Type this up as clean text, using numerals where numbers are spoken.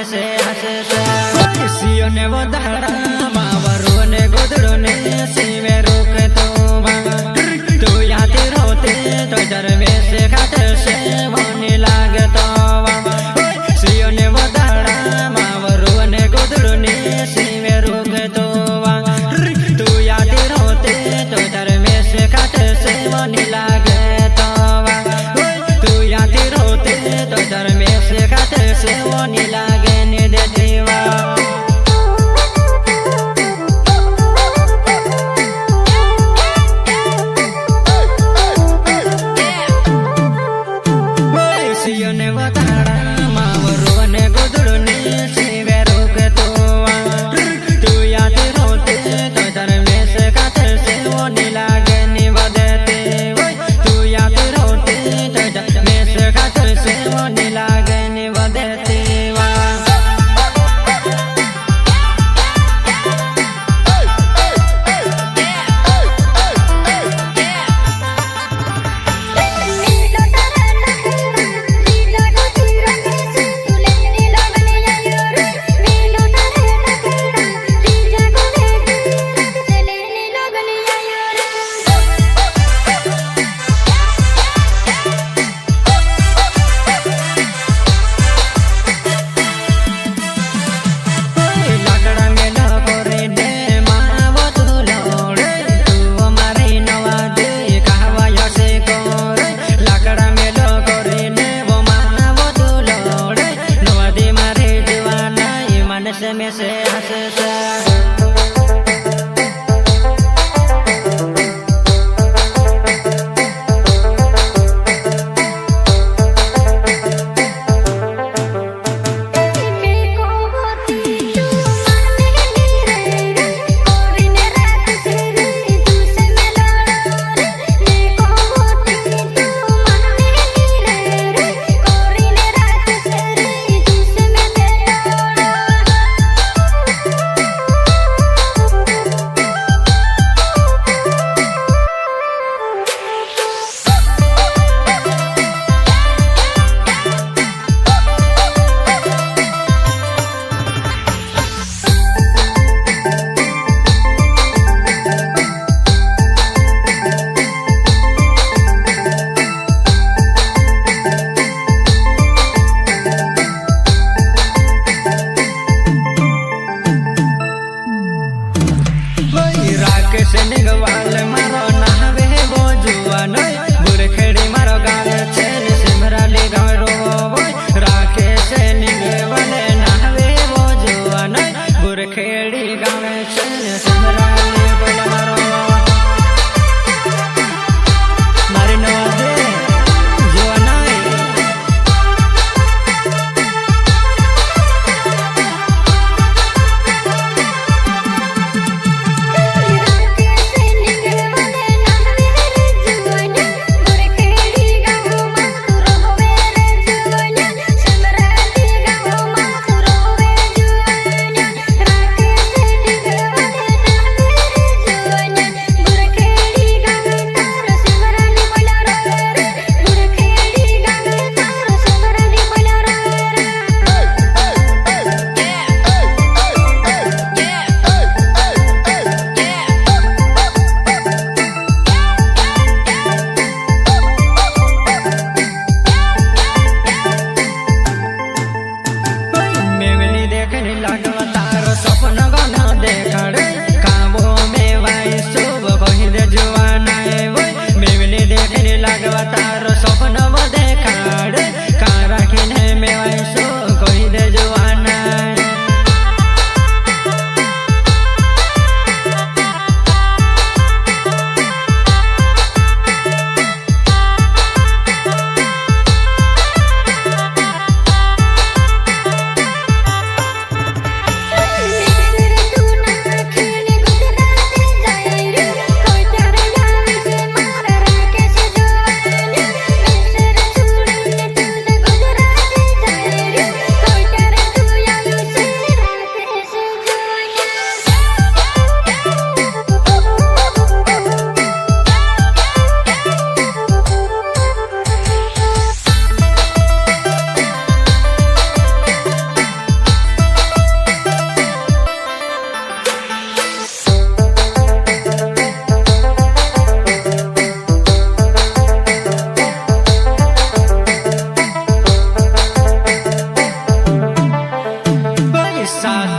में से हंस सियो ने वो दहड़ा मावरो ने गोदड़ो ने सीवे रोक तो याते रोते तो डर में से घाट से होने लागतो सियो ने वो दहड़ा मावरो ने गोदड़ो ने सीवे रोक तो याते रोते तो डर में से घाट से होने लागतो तो याते रोते तो डर में से घाट से होने लागे ने देवा सियो ने बताड़ा मावरो ने गोदड़ो ने सीवे रोक तो याद रोते तो डर में से घाट से होने लागे ने बदते तो याद रोते तो डर में से घाट से होने लागे ने बदते में से हंस સાથ